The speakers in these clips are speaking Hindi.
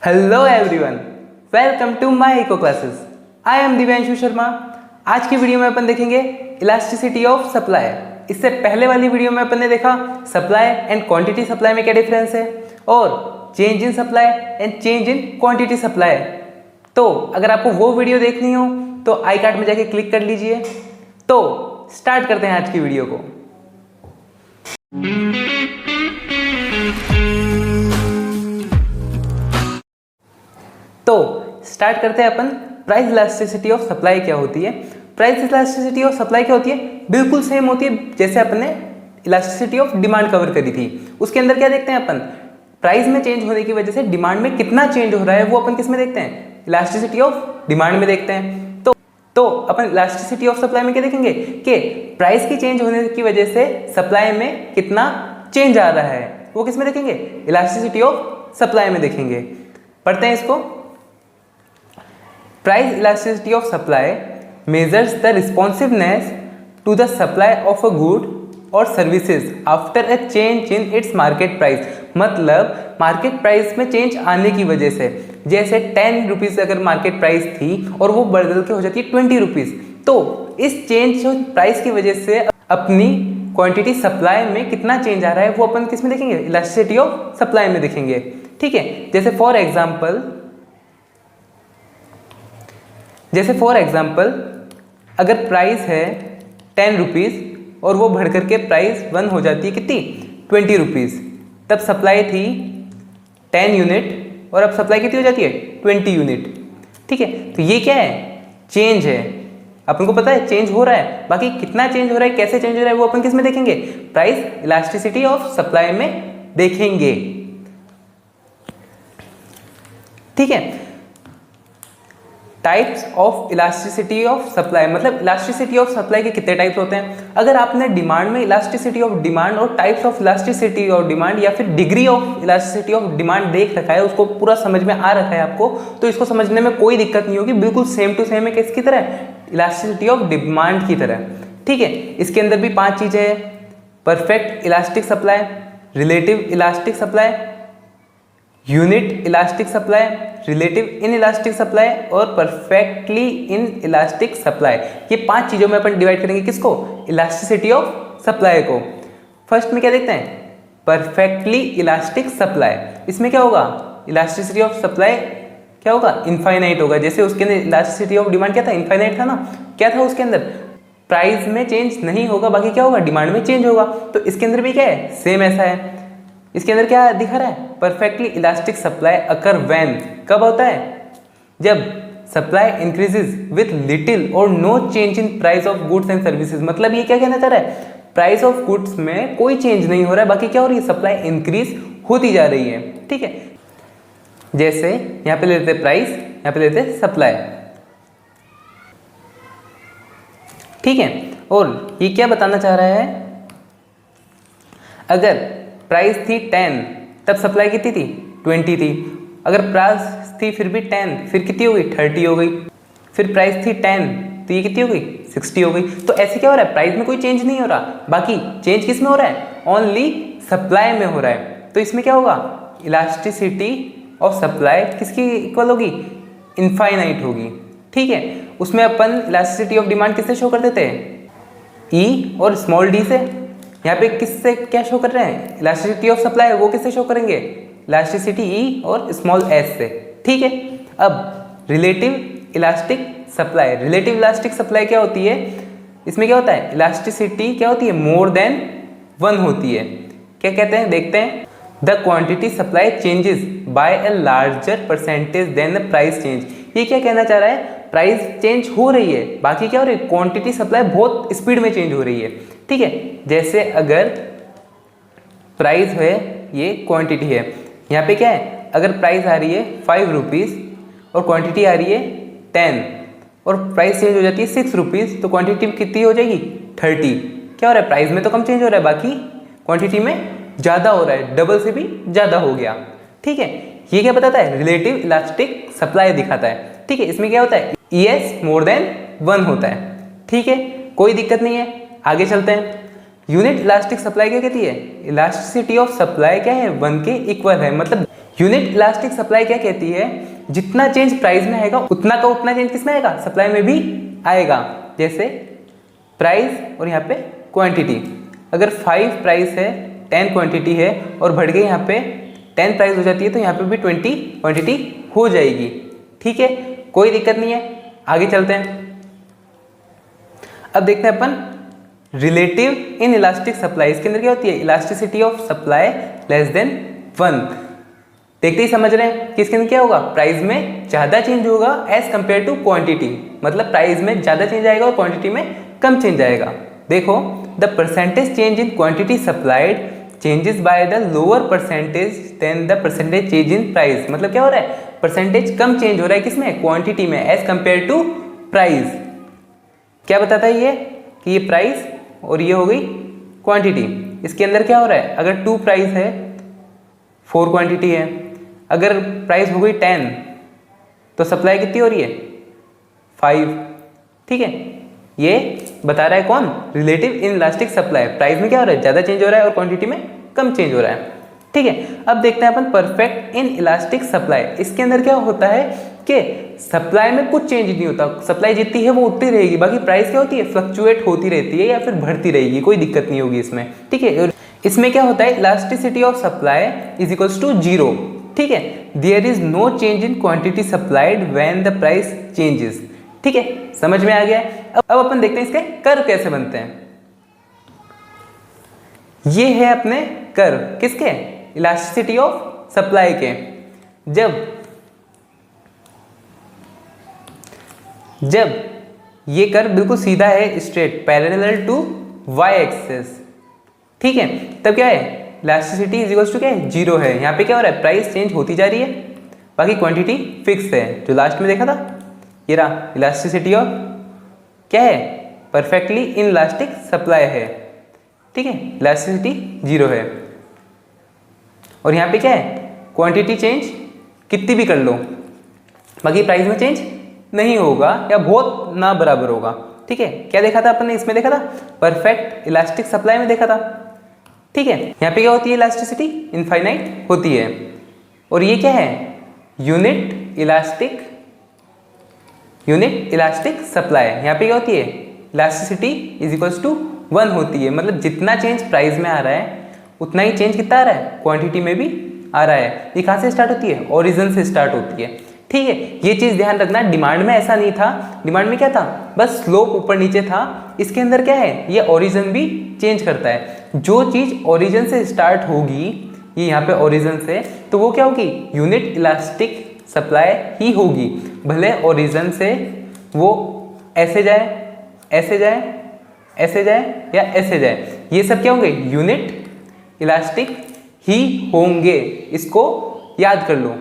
Hello everyone, welcome to my eco classes. I am Divyanshu Sharma. आज की वीडियो में अपन देखेंगे इलास्टिसिटी ऑफ सप्लाई। इससे पहले वाली वीडियो में अपन ने देखा सप्लाई एंड क्वांटिटी सप्लाई में क्या डिफरेंस है और change in supply and change in quantity supply. तो अगर आपको वो वीडियो देखनी हो तो आई कार्ड में जाके क्लिक कर लीजिए। तो स्टार्ट करते हैं आज की वीडियो को। तो स्टार्ट करते हैं अपन प्राइस इलास्टिसिटी ऑफ सप्लाई क्या होती है। प्राइस इलास्टिसिटी ऑफ सप्लाई क्या होती है, बिल्कुल सेम होती है जैसे अपन ने इलास्टिसिटी ऑफ डिमांड कवर करी थी। उसके अंदर क्या देखते हैं अपन, प्राइस में चेंज होने की वजह से डिमांड में कितना चेंज हो रहा है वो अपन किस में देखते हैं, इलास्टिसिटी ऑफ डिमांड में देखते हैं। तो अपन इलास्टिसिटी ऑफ सप्लाई में क्या देखेंगे कि प्राइस की चेंज होने की वजह से सप्लाई में कितना चेंज आ रहा है वो किस में देखेंगे, इलास्टिसिटी ऑफ सप्लाई में देखेंगे। पढ़ते हैं इसको। Price elasticity of supply measures the responsiveness to the supply of a good or services after a change in its market price। मतलब मार्केट प्राइस में चेंज आने की वजह से, जैसे 10 रुपीज़ अगर मार्केट प्राइस थी और वो बदल के हो जाती है 20 रुपीज़, तो इस चेंज प्राइस की वजह से अपनी क्वांटिटी सप्लाई में कितना चेंज आ रहा है वो अपन किस में देखेंगे, इलास्टिसिटी ऑफ सप्लाई में देखेंगे। ठीक है, जैसे फॉर एग्जाम्पल अगर प्राइस है 10 रुपीज़ और वो बढ़ करके प्राइस 1 हो जाती है कितनी, 20 रुपीज़, तब सप्लाई थी 10 यूनिट और अब सप्लाई कितनी हो जाती है 20 यूनिट। ठीक है, तो ये क्या है, चेंज है। अपन को पता है चेंज हो रहा है, बाकी कितना चेंज हो रहा है, कैसे चेंज हो रहा है वो अपन किस में देखेंगे, प्राइस इलास्टिसिटी ऑफ सप्लाई में देखेंगे। ठीक है, types of elasticity of supply, मतलब इलास्टिसिटी ऑफ सप्लाई के कितने टाइप्स होते हैं। अगर आपने डिमांड में इलास्टिसिटी ऑफ डिमांड और types of elasticity of demand या फिर degree of elasticity of demand देख रखा है, उसको पूरा समझ में आ रखा है आपको, तो इसको समझने में कोई दिक्कत नहीं होगी, बिल्कुल सेम टू सेम है किसकी तरह, इलास्टिसिटी ऑफ डिमांड की तरह। ठीक है, इसके अंदर भी 5 चीजें हैं, perfect elastic supply, relative elastic supply, unit elastic supply, relative in elastic supply और परफेक्टली इन इलास्टिक सप्लाई। ये 5 चीजों में अपन डिवाइड करेंगे किसको, इलास्टिसिटी ऑफ सप्लाई को। फर्स्ट में क्या देखते हैं, परफेक्टली इलास्टिक सप्लाई। इसमें क्या होगा, इलास्टिसिटी ऑफ सप्लाई क्या होगा, इनफाइनाइट होगा। जैसे उसके अंदर इलास्टिसिटी ऑफ डिमांड क्या था, इनफाइनाइट था ना। क्या था उसके अंदर, प्राइस में चेंज नहीं होगा, बाकी क्या होगा, डिमांड में चेंज होगा। तो इसके अंदर भी क्या है, सेम ऐसा है। इसके अंदर क्या दिखा रहा है, perfectly elastic supply occur when, कब होता है, जब सप्लाई इंक्रीजेज विथ लिटिल और no change in price of goods and services. मतलब ये क्या कहना चाह रहा है, प्राइस ऑफ गुड्स में कोई चेंज नहीं हो रहा है, बाकी क्या हो रही है, सप्लाई इंक्रीज होती जा रही है। ठीक है, जैसे यहां पे लेते प्राइस, यहां पे लेते सप्लाई। ठीक है, और ये क्या बताना चाह रहा है, अगर प्राइस थी 10 तब सप्लाई कितनी थी, 20 थी। अगर प्राइस थी फिर भी 10, फिर कितनी हो गई, 30 हो गई। फिर प्राइस थी 10 तो ये कितनी हो गई, 60 हो गई। तो ऐसे क्या हो रहा है, प्राइस में कोई चेंज नहीं हो रहा, बाकी चेंज किस में हो रहा है, ओनली सप्लाई में हो रहा है। तो इसमें क्या होगा, इलास्टिसिटी ऑफ सप्लाई किसकी इक्वल होगी, इनफाइनाइट होगी। ठीक है, उसमें अपन इलास्टिसिटी ऑफ डिमांड किससे शो कर देते हैं, ई और स्मॉल डी से। यहाँ पे किससे क्या शो कर रहे हैं, इलास्टिसिटी ऑफ सप्लाई वो किससे शो करेंगे, इलास्टिसिटी ई और स्मॉल एस से। ठीक है, अब relative elastic supply. Relative elastic supply क्या होती है, इसमें क्या होता है, इलास्टिसिटी क्या होती है, मोर देन 1 होती है। क्या कहते हैं, देखते हैं, the quantity supply changes by a larger percentage than the price change. ये क्या कहना चाह रहा है, प्राइस चेंज हो रही है, बाकी क्या हो रही है, क्वांटिटी सप्लाई बहुत स्पीड में चेंज हो रही है। ठीक है, जैसे अगर प्राइस है, ये क्वांटिटी है, यहाँ पे क्या है, अगर प्राइस आ रही है 5 रुपीज़ और क्वांटिटी आ रही है 10 और प्राइस चेंज हो जाती है 6 रुपीज़, तो क्वांटिटी कितनी हो जाएगी, 30। क्या हो रहा है, प्राइस में तो कम चेंज हो रहा है, बाकी क्वांटिटी में ज़्यादा हो रहा है, डबल से भी ज़्यादा हो गया। ठीक है, ये क्या बताता है, रिलेटिव इलास्टिक सप्लाई दिखाता है। ठीक है, इसमें क्या होता है, ES मोर देन 1 होता है। ठीक है, कोई दिक्कत नहीं है, आगे चलते हैं। यूनिट इलास्टिक सप्लाई क्या कहती है, इलास्टिसिटी ऑफ सप्लाई क्या है, 1 के इक्वल है। मतलब यूनिट इलास्टिक सप्लाई क्या कहती है, जितना चेंज प्राइस में आएगा उतना का उतना चेंज किसमें आएगा, सप्लाई में भी आएगा। जैसे प्राइस और यहाँ पे क्वांटिटी, अगर 5 प्राइस है 10 क्वांटिटी है और बढ़ गई यहाँ पे 10 प्राइस हो जाती है तो यहाँ पे भी 20 क्वांटिटी हो जाएगी। ठीक है, कोई दिक्कत नहीं है, आगे चलते हैं। अब देखते हैं अपन रिलेटिव इन इलास्टिक सप्लाई, इसके अंदर क्या होती है, elasticity of supply less than 1। देखते ही समझ रहे हैं कि इसके अंदर क्या होगा, प्राइस में ज़्यादा चेंज होगा एज कंपेयर टू क्वांटिटी, मतलब प्राइस में ज़्यादा चेंज आएगा और क्वांटिटी में कम चेंज आएगा। देखो, the percentage change in quantity supplied changes by the lower percentage than the percentage change in price, मतलब क्या हो रहा है, परसेंटेज कम चेंज हो रहा है किसमें, क्वांटिटी में एज कंपेयर टू प्राइस। क्या बताता है ये कि ये प्राइस और ये हो गई क्वांटिटी। इसके अंदर क्या हो रहा है, अगर 2 प्राइस है 4 क्वांटिटी है, अगर प्राइस हो गई 10 तो सप्लाई कितनी हो रही है 5। ठीक है, ये बता रहा है कौन, relative in elastic supply, price में क्या हो रहा है, ज़्यादा चेंज हो रहा है और क्वांटिटी में कम चेंज हो रहा है। ठीक है, अब देखते हैं अपन परफेक्ट इन इलास्टिक सप्लाई। इसके अंदर क्या होता है कि सप्लाई में कुछ चेंज नहीं होता, सप्लाई जितनी है वो उतनी रहेगी, बाकी प्राइस क्या होती है, फ्लक्चुएट होती रहती है या फिर बढ़ती रहेगी, कोई दिक्कत नहीं होगी इसमें। ठीक है, और इसमें क्या होता है, elasticity of supply is equals to 0। ठीक है, there is no change in quantity supplied when the price changes. ठीक है, समझ में आ गया। अब अपन देखते हैं इसके कर्व कैसे बनते हैं। ये है अपने कर्व किसके, इलास्टिसिटी ऑफ सप्लाई के। जब ये कर्व बिल्कुल सीधा है, straight parallel to Y axis, ठीक है, तब क्या है, इलास्टिसिटी इज इक्वल्स टू क्या है, 0 है। यहाँ पे क्या हो रहा है, प्राइस चेंज होती जा रही है, बाकी क्वांटिटी फिक्स है। जो लास्ट में देखा था ये रहा, इलास्टिसिटी ऑफ क्या है, परफेक्टली इन इलास्टिक सप्लाई है। ठीक है, इलास्टिसिटी 0 है और यहाँ पे क्या है, क्वांटिटी चेंज कितनी भी कर लो, बाकी प्राइस में चेंज नहीं होगा या बहुत ना बराबर होगा। ठीक है, क्या देखा था अपन ने, इसमें देखा था परफेक्ट इलास्टिक सप्लाई में देखा था। ठीक है, यहाँ पे क्या होती है, इलास्टिसिटी इनफाइनाइट होती है। और ये क्या है, यूनिट इलास्टिक सप्लाई। यहाँ पे क्या होती है, इलास्टिसिटी इज इक्वल्स टू 1 होती है, मतलब जितना चेंज प्राइस में आ रहा है उतना ही चेंज कितना आ रहा है, क्वांटिटी में भी आ रहा है। ये कहाँ से स्टार्ट होती है, ओरिजिन से स्टार्ट होती है। ठीक है, ये चीज़ ध्यान रखना, डिमांड में ऐसा नहीं था, डिमांड में क्या था, बस स्लोप ऊपर नीचे था। इसके अंदर क्या है, ये ओरिजिन भी चेंज करता है। जो चीज़ ओरिजिन से स्टार्ट होगी, ये यहाँ पे ओरिजिन से, तो वो क्या होगी, यूनिट इलास्टिक सप्लाई ही होगी। भले ओरिजिन से वो ऐसे जाए, ऐसे जाए, ऐसे जाए या ऐसे जाए, ये सब क्या होंगे, यूनिट इलास्टिक ही होंगे। इसको याद कर लो।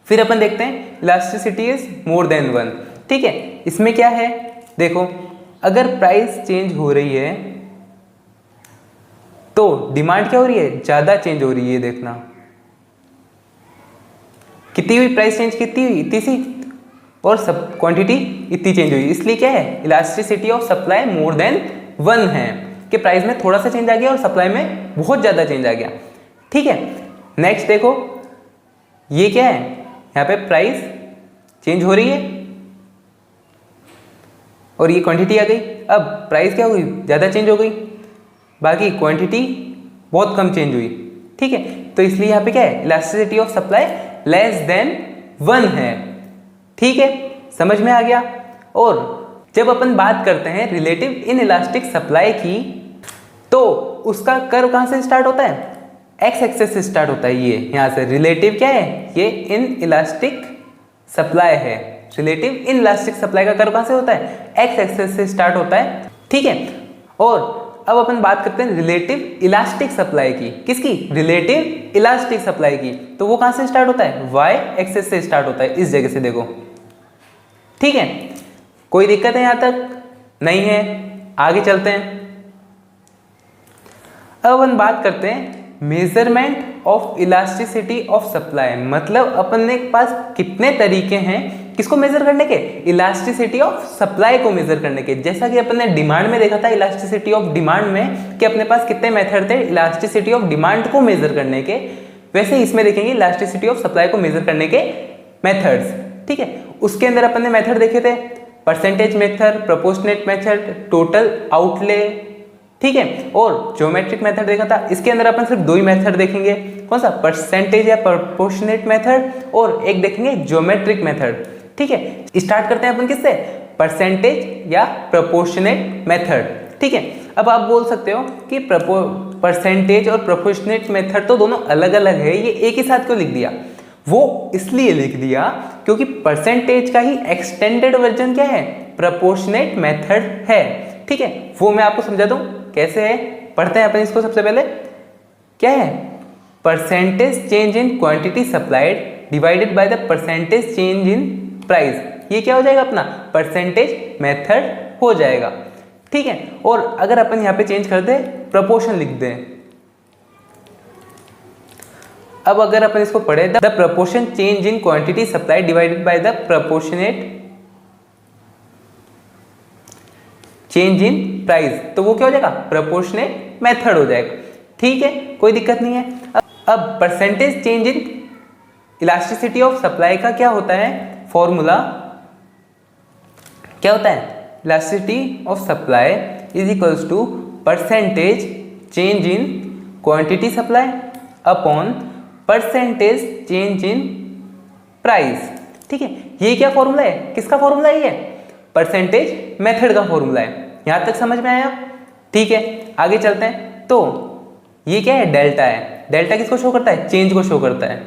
फिर अपन देखते हैं इलास्टिसिटी इज मोर देन 1। ठीक है, इसमें क्या है, देखो, अगर प्राइस चेंज हो रही है तो डिमांड क्या हो रही है, ज्यादा चेंज हो रही है। देखना कितनी हुई, प्राइस चेंज कितनी हुई, इतनी सी, और सब क्वांटिटी इतनी चेंज हुई। इसलिए क्या है, elasticity of supply more than 1 है, कि प्राइस में थोड़ा सा चेंज आ गया और सप्लाई में बहुत ज्यादा चेंज आ गया। ठीक है, नेक्स्ट देखो, ये क्या है, यहाँ पे प्राइस चेंज हो रही है और ये क्वांटिटी आ गई। अब प्राइस क्या हुई, ज़्यादा चेंज हो गई, बाकी क्वांटिटी बहुत कम चेंज हुई। ठीक है, तो इसलिए यहाँ पे क्या है, elasticity of supply less than 1 है। ठीक है, समझ में आ गया। और जब अपन बात करते हैं रिलेटिव इन इलास्टिक सप्लाई की, तो उसका कर्व कहाँ से स्टार्ट होता है, एक्स एक्सेस से स्टार्ट होता है। ये यहाँ से रिलेटिव क्या है, ये इन इलास्टिक सप्लाई है। रिलेटिव इन इलास्टिक सप्लाई का कर्व कहाँ से होता है, एक्स एक्सेस से स्टार्ट होता है। ठीक है, और अब अपन बात करते हैं रिलेटिव इलास्टिक सप्लाई की, किसकी, रिलेटिव इलास्टिक सप्लाई की। तो वो कहाँ से स्टार्ट होता है, वाई एक्सेस से स्टार्ट होता है, इस जगह से देखो। ठीक है, कोई दिक्कत है यहाँ तक, नहीं है, आगे चलते हैं। अब अपन बात करते हैं measurement of elasticity of supply, मतलब अपन ने पास कितने तरीके हैं किसको मेजर करने के, इलास्टिसिटी ऑफ सप्लाई को मेजर करने के। जैसा कि अपन ने डिमांड में देखा था, इलास्टिसिटी ऑफ डिमांड में, कि अपने पास कितने मेथड थे इलास्टिसिटी ऑफ डिमांड को मेजर करने के। वैसे ही इसमें देखेंगे इलास्टिसिटी ऑफ सप्लाई को मेजर करने के मेथड्स। ठीक है, उसके अंदर अपन ने मेथड देखे थे, percentage method, proportionate method, total outlay, ठीक है, और ज्योमेट्रिक मेथड देखा था। इसके अंदर अपन सिर्फ दो ही मेथड देखेंगे, कौन सा, परसेंटेज या प्रोपोर्शनेट मेथड, और एक देखेंगे ज्योमेट्रिक मेथड। ठीक है, स्टार्ट करते हैं अपन किससे, परसेंटेज या प्रोपोर्शनेट मेथड। ठीक है, अब आप बोल सकते हो कि परसेंटेज और प्रोपोर्शनेट मेथड तो दोनों अलग अलग है, ये एक ही साथ क्यों लिख दिया? वो इसलिए लिख दिया क्योंकि परसेंटेज का ही एक्सटेंडेड वर्जन क्या है, प्रोपोर्शनेट मेथड है। ठीक है, वो मैं आपको समझा दूं कैसे है, पढ़ते हैं अपन इसको। सबसे पहले क्या है, percentage change in quantity supplied divided by the percentage change in price, ये क्या हो जाएगा अपना, परसेंटेज मेथड हो जाएगा। ठीक है, और अगर अपन यहाँ पे चेंज कर दे, प्रोपोर्शन लिख दें, अब अगर अपन इसको पढ़े, the proportion change in quantity supply divided by the proportionate change in price, तो वो क्या हो जाएगा, प्रोपोर्शनेट मेथड हो जाएगा। ठीक है, कोई दिक्कत नहीं है। अब percentage change in elasticity of supply का क्या होता है फॉर्मूला, क्या होता है, elasticity of supply is equals to percentage change in quantity supply upon percentage change in price. ठीक है, ये क्या फॉर्मूला है, किसका फॉर्मूला है, ये परसेंटेज मेथड का फॉर्मूला है। यहां तक समझ में आया? ठीक है, आगे चलते हैं। तो ये क्या है, डेल्टा है। डेल्टा किसको शो करता है, चेंज को शो करता है।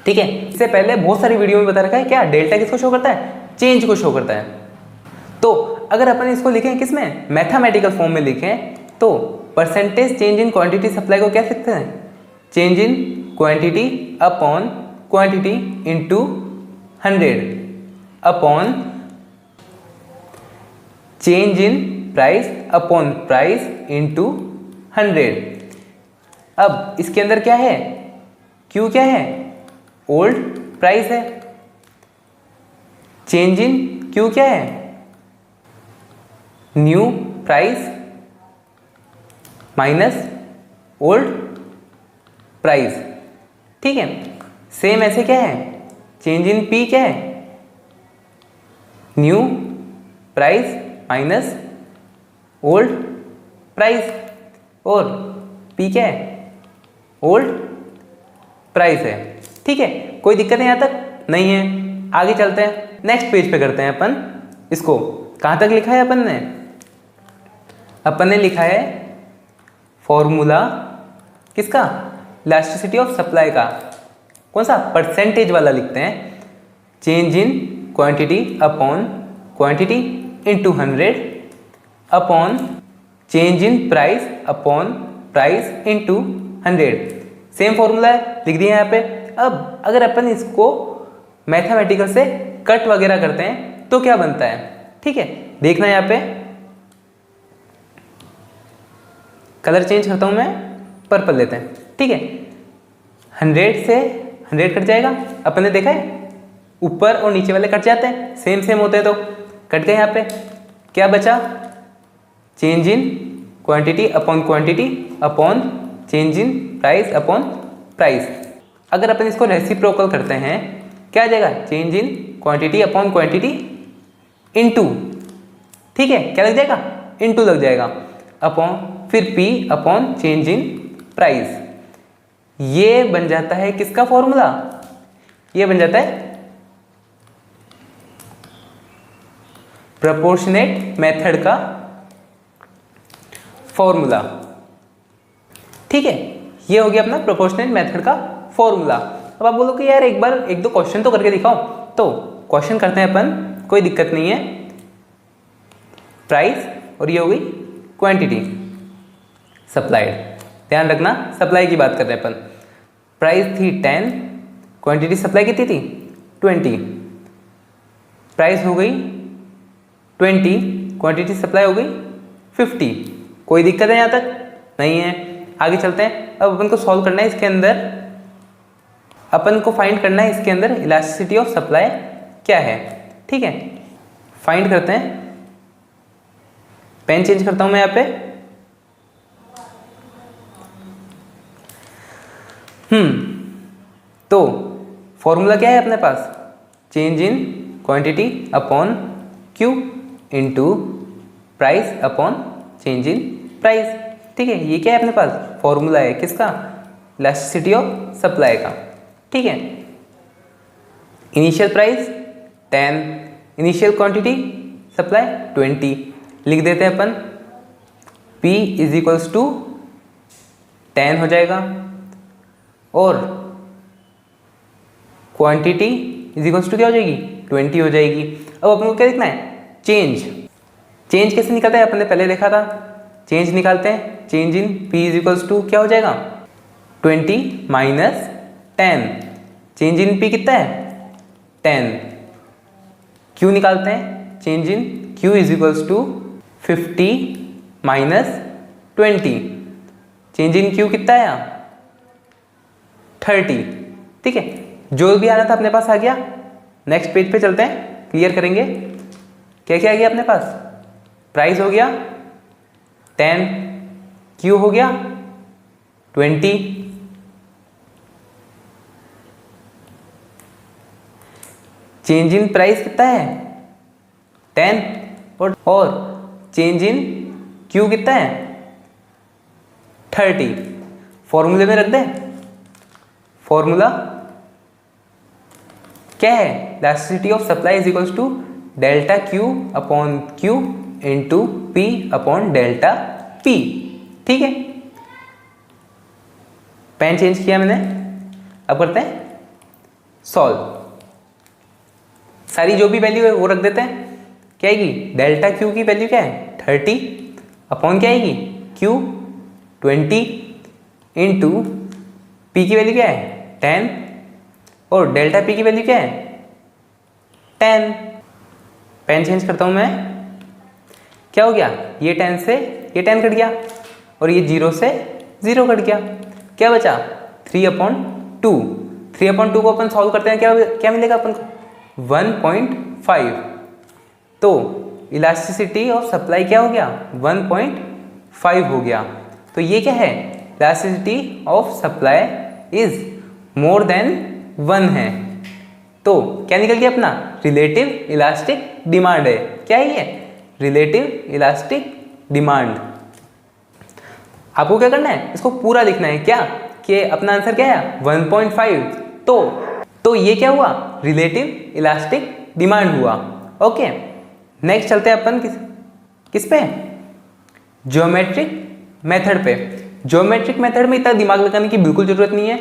ठीक है, इससे पहले बहुत सारी वीडियो में बता रखा है क्या, डेल्टा किसको शो करता है, चेंज को शो करता है। तो अगर अपन इसको लिखें किसमें, मैथमेटिकल फॉर्म में लिखें, तो percentage change in quantity supply को क्या लिखते हैं, change in quantity upon quantity into 100 upon change in price upon price into 100। अब इसके अंदर क्या है, क्यू क्या है, ओल्ड प्राइस है, चेंज इन क्यू क्या है, new price minus old price. ठीक है, सेम ऐसे क्या है, चेंज इन पी क्या है, new price minus old price, और पी क्या है, ओल्ड प्राइस है। ठीक है, कोई दिक्कत है यहाँ तक, नहीं है। आगे चलते हैं, नेक्स्ट पेज पे करते हैं अपन इसको। कहाँ तक लिखा है अपन ने लिखा है फॉर्मूला किसका, इलास्टिसिटी ऑफ सप्लाई का, कौन सा, परसेंटेज वाला लिखते हैं, change in quantity upon quantity into 100 upon change in price upon price into 100। Same formula है, लिख दिया यहाँ पे। अब अगर अपन इसको मैथमेटिकल से कट वगैरह करते हैं तो क्या बनता है, ठीक है, देखना यहाँ पे, कलर चेंज करता हूं मैं, पर्पल लेते हैं। ठीक है, 100 से 100 कट जाएगा, अपन ने देखा है ऊपर और नीचे वाले कट जाते हैं, सेम होते हैं, तो कट गए। यहाँ पे क्या बचा, change in quantity upon quantity upon change in price upon price. अगर अपन इसको रेसिप्रोकल करते हैं क्या आ जाएगा, change in quantity upon quantity into, ठीक है, क्या लग जाएगा, इनटू लग जाएगा, अपॉन फिर P upon change in price. ये बन जाता है किसका फॉर्मूला, ये बन जाता है प्रोपोर्शनेट मेथड का फॉर्मूला। ठीक है, ये हो गया अपना प्रोपोर्शनेट मेथड का फॉर्मूला। अब आप बोलो कि यार एक बार एक दो क्वेश्चन तो करके दिखाओ, तो क्वेश्चन करते हैं अपन, कोई दिक्कत नहीं है। प्राइस और ये हो गई क्वांटिटी सप्लाइड, ध्यान रखना सप्लाई की बात कर रहे हैं अपन। प्राइस थी 10, क्वांटिटी सप्लाई कितनी थी 20, प्राइस हो गई 20, क्वांटिटी सप्लाई हो गई 50। कोई दिक्कत है यहाँ तक, नहीं है। आगे चलते हैं, अब अपन को सॉल्व करना है इसके अंदर, अपन को फाइंड करना है इसके अंदर इलास्टिसिटी ऑफ सप्लाई क्या है। ठीक है, फाइंड करते हैं, पेन चेंज करता हूं मैं यहाँ पे। तो फॉर्मूला क्या है अपने पास, change in quantity upon q into price upon change in price. ठीक है, ये क्या है अपने पास, फॉर्मूला है किसका, इलास्टिसिटी ऑफ सप्लाई का। ठीक है, initial price 10, initial quantity supply 20, लिख देते हैं अपन P इज इक्वल्स टू 10 हो जाएगा और क्वांटिटी इज इक्वल्स टू क्या हो जाएगी, 20 हो जाएगी। अब अपन को क्या लिखना है, चेंज। चेंज कैसे निकलता है, अपन ने पहले देखा था, चेंज निकालते हैं, change in P is equals to क्या हो जाएगा, 20 माइनस 10। चेंज इन P कितना है, 10। Q निकालते हैं, change in Q is equals to 50 minus 20। Change in Q कितना है, 30। ठीक है, जो भी आना था अपने पास आ गया। नेक्स्ट पेज पे चलते हैं, क्लियर करेंगे क्या क्या आ गया अपने पास। प्राइस हो गया 10, Q हो गया 20, चेंज इन प्राइस कितना है 10 और चेंज इन Q कितना है 30। फॉर्मूले में रख दे, फॉर्मूला क्या है, elasticity of supply is equals to delta Q upon Q into P upon delta P। ठीक है, पेन चेंज किया मैंने, अब करते हैं सॉल्व। सारी जो भी वैल्यू है वो रख देते हैं। क्या आएगी, डेल्टा Q की वैल्यू क्या है 30 अपॉन क्या आएगी Q 20 इंटू P की वैल्यू क्या है 10 और डेल्टा P की वैल्यू क्या है 10। पेन चेंज करता हूं मैं, क्या हो गया, ये 10 से ये 10 कट गया और ये 0 से 0 कट गया। क्या बचा 3/2। 3/2 को अपन सॉल्व करते हैं, क्या क्या मिलेगा अपन को 1.5। तो इलास्टिसिटी ऑफ सप्लाई क्या हो गया 1.5 हो गया। तो ये क्या है, elasticity of supply is more than 1 है। तो क्या निकल गया अपना, रिलेटिव इलास्टिक डिमांड है। क्या है ये, रिलेटिव इलास्टिक डिमांड। आपको क्या करना है, इसको पूरा लिखना है। क्या कि अपना आंसर क्या है 1.5। तो ये क्या हुआ, रिलेटिव इलास्टिक डिमांड हुआ। ओके, नेक्स्ट चलते हैं अपन किस पे, ज्योमेट्रिक मेथड पे। ज्योमेट्रिक मेथड में इतना दिमाग लगाने की बिल्कुल जरूरत नहीं है।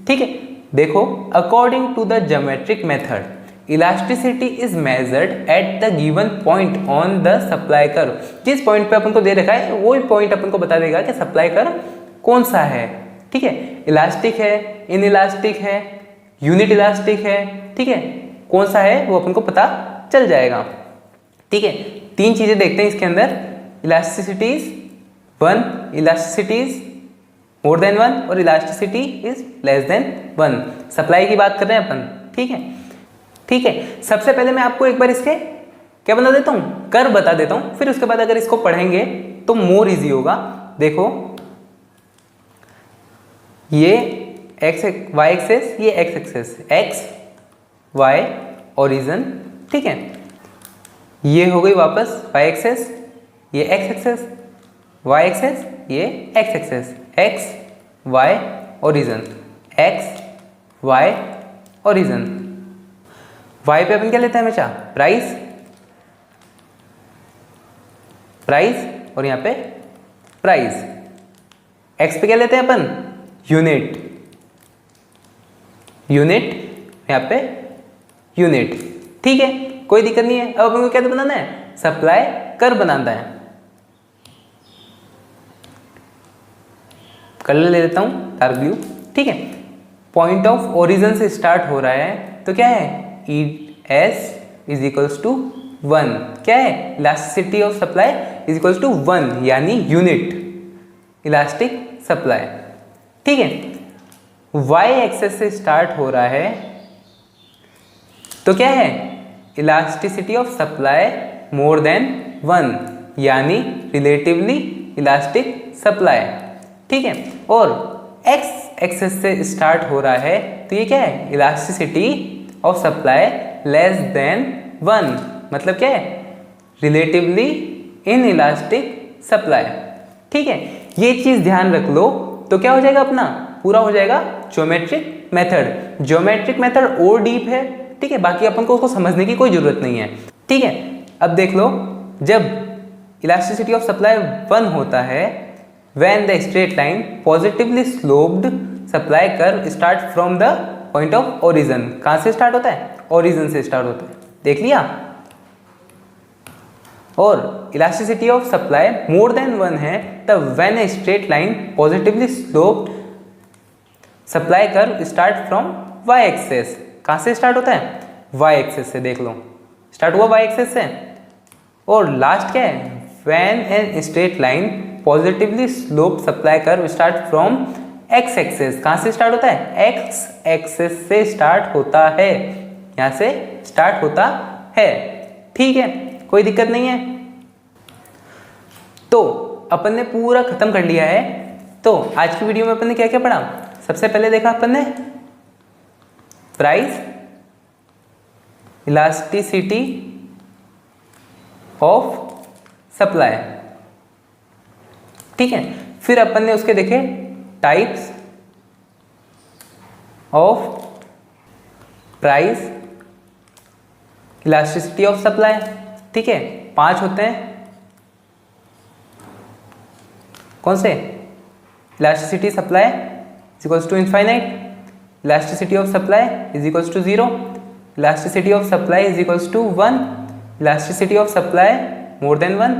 ठीक है, देखो, according to the geometric method elasticity is measured at the given point on the supply curve. जिस पॉइंट पे अपन को दे रखा है वो पॉइंट अपन को बता देगा कि सप्लाई कर्व कौन सा है। ठीक है, इलास्टिक है, इन इलास्टिक है, यूनिट इलास्टिक है। ठीक है, कौन सा है वो अपन को पता चल जाएगा। ठीक है, 3 चीजें देखते हैं इसके अंदर, इलास्टिसिटीज 1, इलास्टिसिटीज मोर देन 1 और elasticity is less than 1। Supply की बात कर रहे हैं अपन। ठीक है, ठीक है, सबसे पहले मैं आपको एक बार इसके क्या बता देता हूँ, कर्व बता देता हूँ, फिर उसके बाद अगर इसको पढ़ेंगे तो मोर इजी होगा। देखो, ये y एक्सेस, ये x axis, x y origin. ठीक है, ये हो गई वापस y एक्सेस, ये x एक्सेस, y एक्सेस, ये x axis, x y origin, x y origin. y पे अपन क्या लेते हैं हमेशा, प्राइस, प्राइस और यहाँ पे प्राइस। x पे क्या लेते हैं अपन, यूनिट, यूनिट, यहाँ पे यूनिट। ठीक है, कोई दिक्कत नहीं है। अब अपन को क्या बनाना है, सप्लाई कर्व बनाना है। कलर ले लेता हूँ डार्क ब्लू। ठीक है, पॉइंट ऑफ ओरिजिन से स्टार्ट हो रहा है तो क्या है, E S is equals to 1। क्या है, elasticity of supply is equals to 1, यानी यूनिट इलास्टिक सप्लाई। ठीक है, y एक्सेस से स्टार्ट हो रहा है तो क्या है, elasticity of supply more than 1, यानी रिलेटिवली इलास्टिक सप्लाई। ठीक है, और x एक्सेस से स्टार्ट हो रहा है तो ये क्या है, elasticity of supply less than 1, मतलब क्या है, रिलेटिवली इन इलास्टिक सप्लाई। ठीक है, ये चीज ध्यान रख लो तो क्या हो जाएगा, अपना पूरा हो जाएगा ज्योमेट्रिक मेथड। ज्योमेट्रिक मेथड और डीप है, ठीक है, बाकी अपन को उसको समझने की कोई जरूरत नहीं है। ठीक है, अब देख लो, जब इलास्टिसिटी ऑफ सप्लाई 1 होता है when the straight line positively sloped supply curve start from the point of origin. कहां से स्टार्ट होता है, ओरिजिन से स्टार्ट होता है, देख लिया। और elasticity of supply more than 1 है तब when a straight line positively sloped supply curve start from Y axis. कहां से स्टार्ट होता है, वाई एक्सेस से, देख लो स्टार्ट हुआ वाई एक्सेस से। और लास्ट क्या है, when an straight line positively slope supply curve start from X axis. कहां से स्टार्ट होता है, एक्स एक्सेस से स्टार्ट होता है, यहां से स्टार्ट होता है। ठीक है, कोई दिक्कत नहीं है। तो अपन ने पूरा खत्म कर लिया है। तो आज की वीडियो में अपन ने क्या क्या पढ़ा, सबसे पहले देखा अपन ने प्राइस इलास्टिसिटी ऑफ सप्लाई, ठीक है। फिर अपन ने उसके देखे types of price elasticity of supply, ठीक है, 5 होते हैं। कौन से, elasticity supply is equals to infinite, elasticity of supply is equals to 0, elasticity of supply is equals to 1, elasticity of supply more than 1,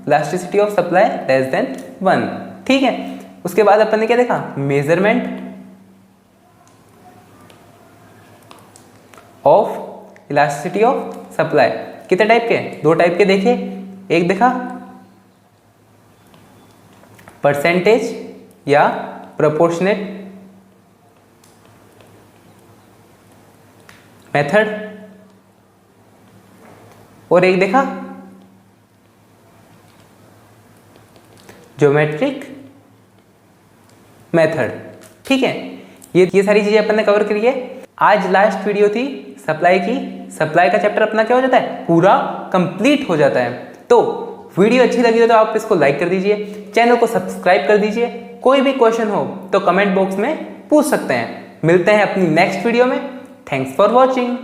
elasticity of supply less than 1। ठीक है, उसके बाद अपन ने क्या देखा, measurement of elasticity of supply. कितने टाइप के, 2 टाइप के देखे, एक देखा परसेंटेज या प्रोपोर्शनेट मेथड, और एक देखा ज्योमेट्रिक मेथड। ठीक है, ये सारी चीजें अपन ने कवर करी है। आज लास्ट वीडियो थी सप्लाई की। सप्लाई का चैप्टर अपना क्या हो जाता है, पूरा कंप्लीट हो जाता है। तो वीडियो अच्छी लगी हो तो आप इसको लाइक कर दीजिए, चैनल को सब्सक्राइब कर दीजिए। कोई भी क्वेश्चन हो तो कमेंट बॉक्स में पूछ सकते हैं। मिलते हैं अपनी नेक्स्ट वीडियो में। Thanks for watching.